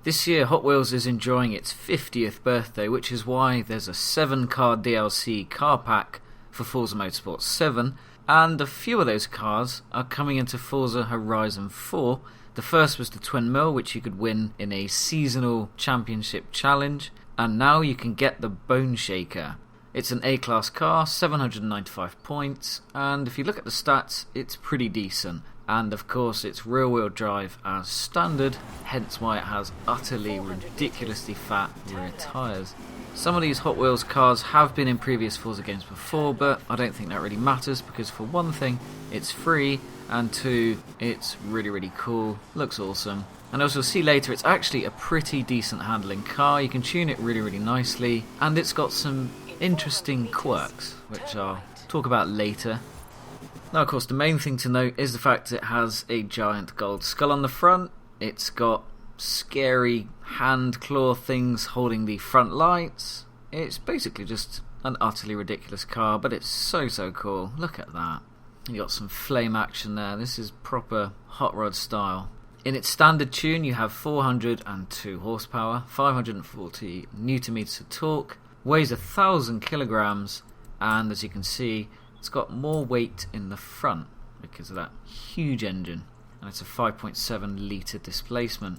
This year Hot Wheels is enjoying its 50th birthday, which is why there's a 7-car DLC car pack for Forza Motorsport 7, and a few of those cars are coming into Forza Horizon 4. The first was the Twin Mill, which you could win in a seasonal championship challenge, and now you can get the Bone Shaker. It's an A-class car, 795 points, and if you look at the stats, it's pretty decent. And of course it's rear-wheel drive as standard, hence why it has utterly ridiculously fat rear tyres. Some of these Hot Wheels cars have been in previous Forza games before, but I don't think that really matters because for one thing, it's free, and two, it's really cool, looks awesome. And as you'll see later, it's actually a pretty decent handling car. You can tune it really nicely, and it's got some interesting quirks, which I'll talk about later. Now, of course, the main thing to note is the fact that it has a giant gold skull on the front. It's got scary hand claw things holding the front lights. It's basically just an utterly ridiculous car, but it's so cool. Look at that. You got some flame action there. This is proper hot rod style. In its standard tune, you have 402 horsepower, 540 newton meters of torque, weighs 1,000 kilograms, and as you can see, it's got more weight in the front because of that huge engine, and it's a 5.7 litre displacement.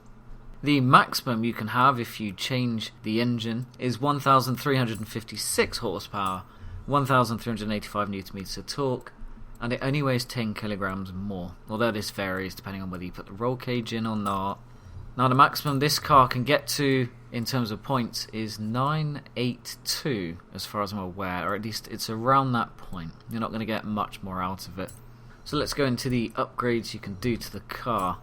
The maximum you can have if you change the engine is 1,356 horsepower, 1,385 newton meters of torque, and it only weighs 10 kilograms more, although this varies depending on whether you put the roll cage in or not. Now, the maximum this car can get to in terms of points is 982 as far as I'm aware, or at least it's around that point. You're not going to get much more out of it. So let's go into the upgrades you can do to the car.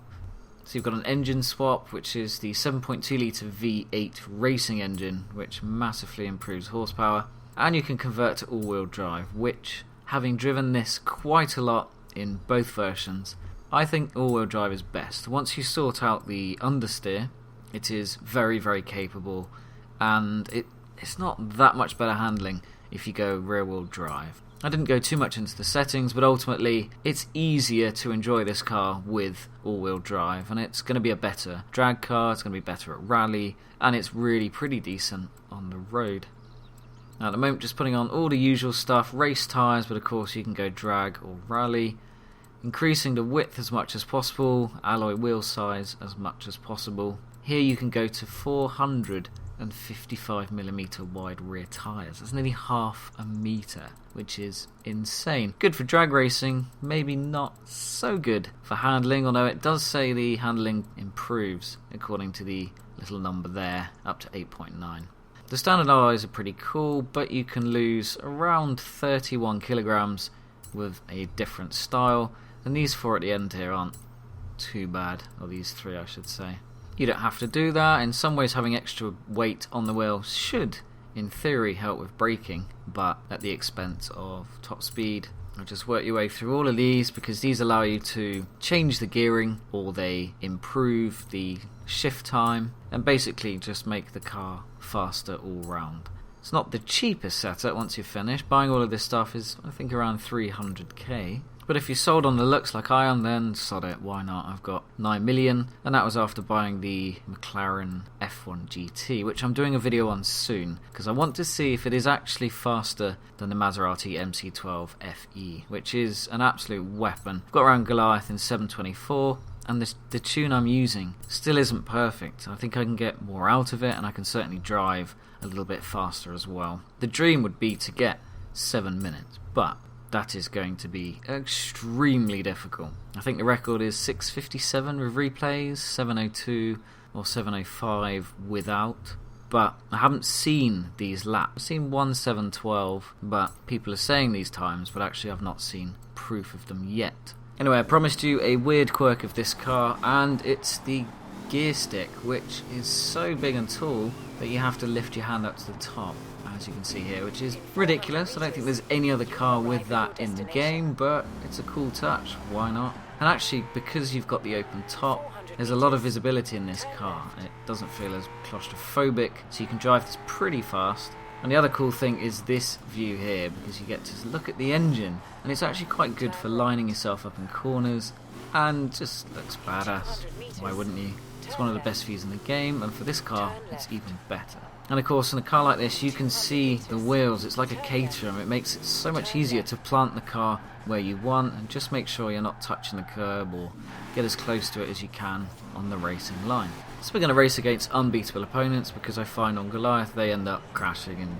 So you've got an engine swap, which is the 7.2 litre V8 racing engine, which massively improves horsepower, and you can convert to all-wheel drive, which, having driven this quite a lot in both versions, I think all-wheel drive is best. Once you sort out the understeer, it is very capable, and it's not that much better handling if you go rear-wheel drive. I didn't go too much into the settings, but ultimately it's easier to enjoy this car with all-wheel drive, and it's going to be a better drag car, it's going to be better at rally, and it's really pretty decent on the road. Now at the moment, just putting on all the usual stuff, race tyres, but of course you can go drag or rally. Increasing the width as much as possible, alloy wheel size as much as possible. Here you can go to 455mm wide rear tyres. That's nearly half a metre, which is insane. Good for drag racing, maybe not so good for handling, although it does say the handling improves according to the little number there, up to 8.9. The standard alloys are pretty cool, but you can lose around 31 kilograms with a different style. And these four at the end here aren't too bad, or these three I should say. You don't have to do that. In some ways having extra weight on the wheel should, in theory, help with braking, but at the expense of top speed. I'll just work your way through all of these because these allow you to change the gearing, or they improve the shift time, and basically just make the car faster all round. It's not the cheapest setup once you've finished. Buying all of this stuff is, I think, around 300k. But if you're sold on the looks like I am, then sod it, why not? I've got 9 million, and that was after buying the McLaren F1 GT, which I'm doing a video on soon, because I want to see if it is actually faster than the Maserati MC12 FE, which is an absolute weapon. I've got around Goliath in 724, and the tune I'm using still isn't perfect. I think I can get more out of it, and I can certainly drive a little bit faster as well. The dream would be to get 7 minutes, but that is going to be extremely difficult. I think the record is 657 with replays, 702 or 705 without. But I haven't seen these laps. I've seen 1712, but people are saying these times, but actually I've not seen proof of them yet. Anyway, I promised you a weird quirk of this car, and it's the gear stick, which is so big and tall that you have to lift your hand up to the top, as you can see here, which is ridiculous. I don't think there's any other car with that in the game, but it's a cool touch, why not? And actually, because you've got the open top, there's a lot of visibility in this car, and it doesn't feel as claustrophobic, so you can drive this pretty fast. And the other cool thing is this view here, because you get to look at the engine, and it's actually quite good for lining yourself up in corners, and just looks badass. Why wouldn't you? It's one of the best views in the game, and for this car, it's even better. And of course, in a car like this, you can see the wheels. It's like a caterum. It makes it so much easier to plant the car where you want, and just make sure you're not touching the curb, or get as close to it as you can on the racing line. So we're going to race against unbeatable opponents, because I find on Goliath they end up crashing and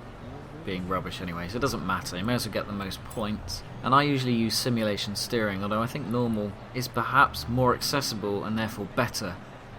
being rubbish anyway, so it doesn't matter. You may as well get the most points. And I usually use simulation steering, although I think normal is perhaps more accessible and therefore better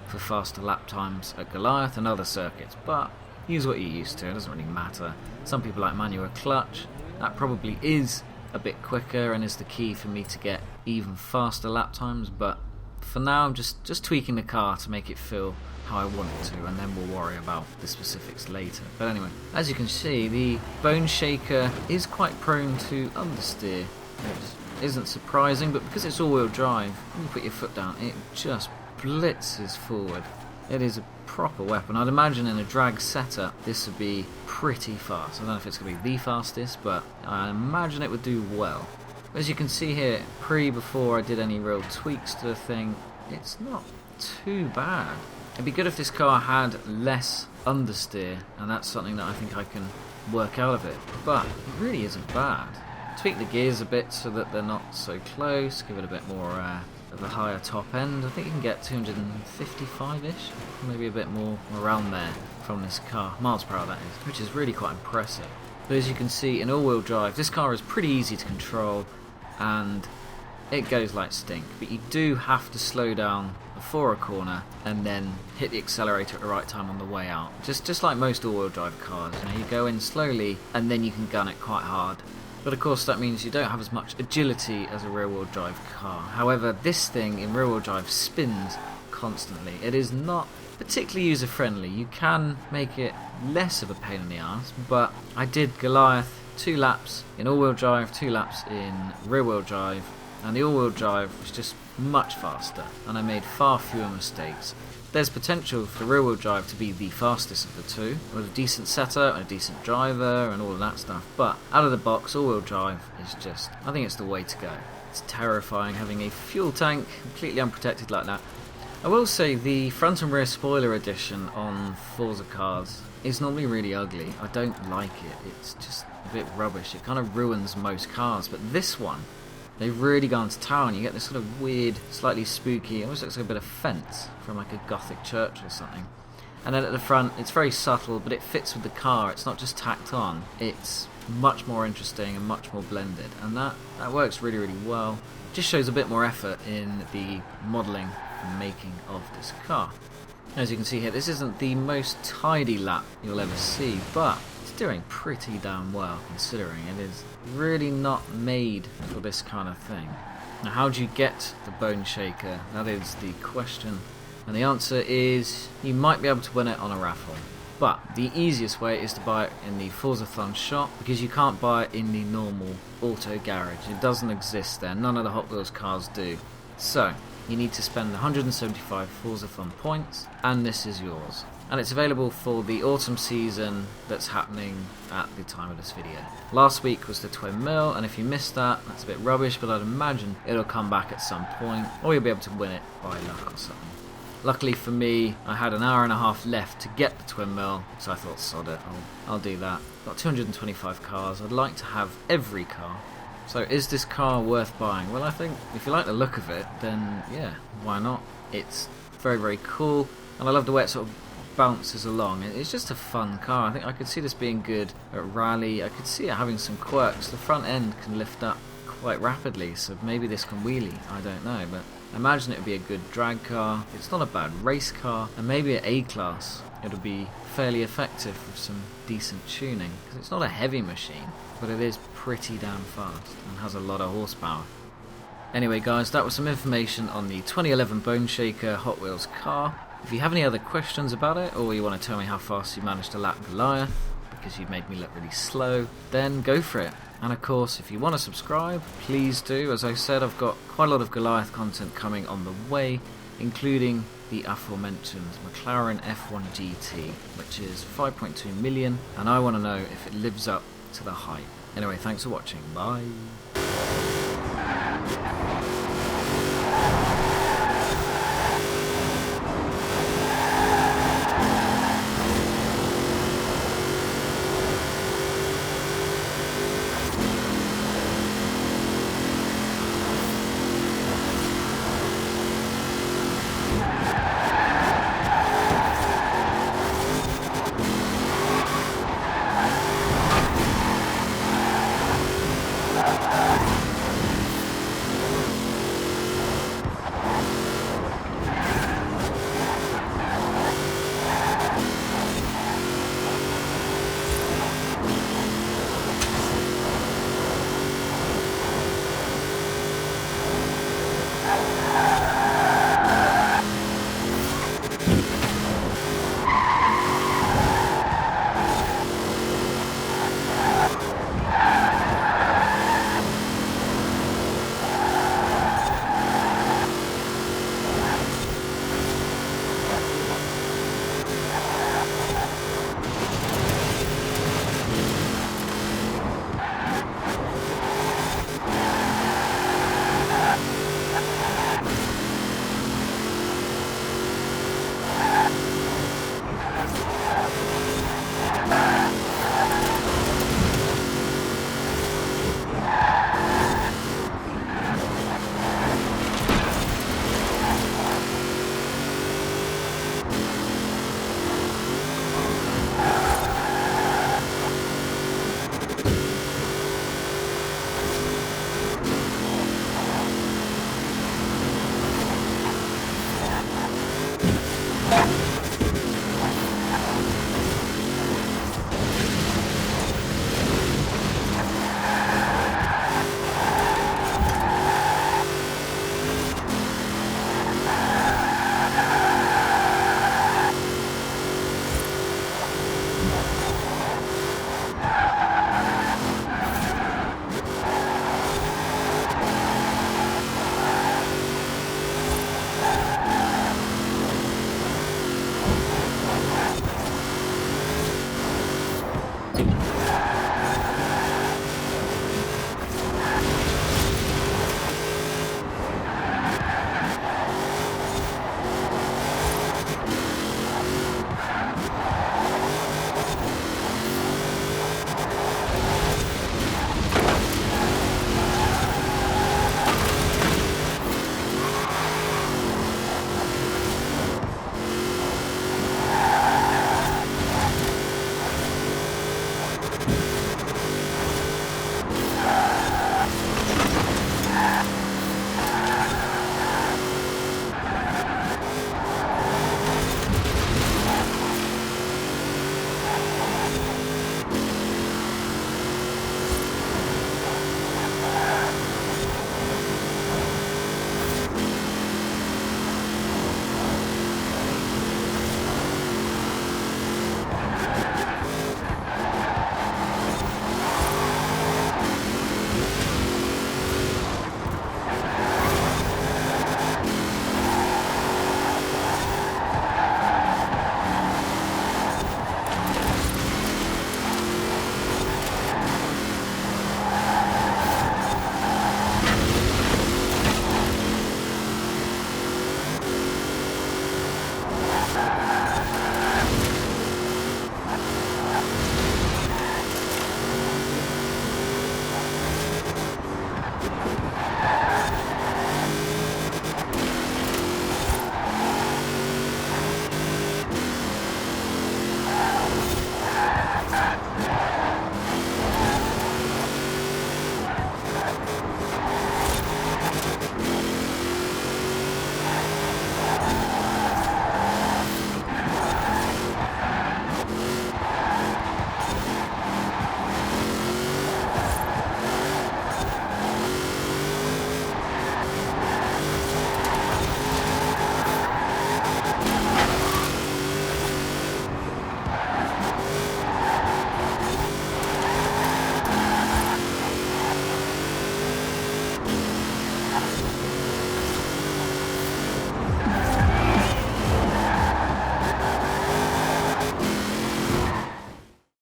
for faster lap times at Goliath and other circuits, but use what you're used to, it doesn't really matter. Some people like manual clutch. That probably is a bit quicker and is the key for me to get even faster lap times, but for now I'm just tweaking the car to make it feel how I want it to, and then we'll worry about the specifics later. But anyway, as you can see, the Bone Shaker is quite prone to understeer, which isn't surprising, but because it's all-wheel drive, when you put your foot down, it just blitzes forward. It is a proper weapon. I'd imagine in a drag setup this would be pretty fast. I don't know if it's going to be the fastest, but I imagine it would do well. As you can see here, before I did any real tweaks to the thing, it's not too bad. It'd be good if this car had less understeer, and that's something that I think I can work out of it, but it really isn't bad. Tweak the gears a bit so that they're not so close, give it a bit more of a higher top end. I think you can get 255-ish, maybe a bit more around there from this car, miles per hour that is, which is really quite impressive. But as you can see, in all-wheel drive, this car is pretty easy to control, and it goes like stink, but you do have to slow down before a corner and then hit the accelerator at the right time on the way out. Just like most all-wheel drive cars, you go in slowly and then you can gun it quite hard. But of course that means you don't have as much agility as a rear-wheel drive car. However, this thing in rear-wheel drive spins constantly. It is not particularly user-friendly. You can make it less of a pain in the ass, but I did Goliath 2 laps in all-wheel drive, 2 laps in rear-wheel drive, and the all-wheel drive was just much faster, and I made far fewer mistakes. There's potential for rear-wheel drive to be the fastest of the two, with a decent setup and a decent driver and all of that stuff, but out of the box, all-wheel drive is just, I think it's the way to go. It's terrifying having a fuel tank completely unprotected like that. I will say the front and rear spoiler edition on Forza cars is normally really ugly. I don't like it, it's just a bit rubbish. It kind of ruins most cars, but this one, they've really gone to town. You get this sort of weird, slightly spooky, almost looks like a bit of fence from like a gothic church or something. And then at the front, it's very subtle, but it fits with the car. It's not just tacked on. It's much more interesting and much more blended. And that works really, really well. Just shows a bit more effort in the modelling and making of this car. As you can see here, this isn't the most tidy lap you'll ever see, but it's doing pretty damn well considering. It is really not made for this kind of thing. Now, how do you get the Bone Shaker? That is the question. And the answer is you might be able to win it on a raffle. But the easiest way is to buy it in the Forzathon shop, because you can't buy it in the normal auto garage. It doesn't exist there. None of the Hot Wheels cars do. So you need to spend 175 Forzathon points, and this is yours. And it's available for the autumn season that's happening at the time of this video. Last week was the Twin Mill, and if you missed that, that's a bit rubbish, but I'd imagine it'll come back at some point, or you'll be able to win it by luck or something. Luckily for me, I had an hour and a half left to get the Twin Mill, so I thought, sod it, I'll do that. Got 225 cars. I'd like to have every car. So is this car worth buying? Well, I think if you like the look of it, then yeah, why not? It's very, very cool, and I love the way it sort of bounces along. It's just a fun car. I think I could see this being good at rally. I could see it having some quirks. The front end can lift up quite rapidly, so maybe this can wheelie. I don't know, but I imagine it would be a good drag car. It's not a bad race car, and maybe at A-Class it'll be fairly effective with some decent tuning, because it's not a heavy machine, but it is pretty damn fast and has a lot of horsepower. Anyway guys, that was some information on the 2011 Bone Shaker Hot Wheels car. If you have any other questions about it, or you want to tell me how fast you managed to lap Goliath, because you made me look really slow, then go for it. And of course, if you want to subscribe, please do. As I said, I've got quite a lot of Goliath content coming on the way, including the aforementioned McLaren F1 GT, which is 5.2 million, and I want to know if it lives up to the hype. Anyway, thanks for watching. Bye.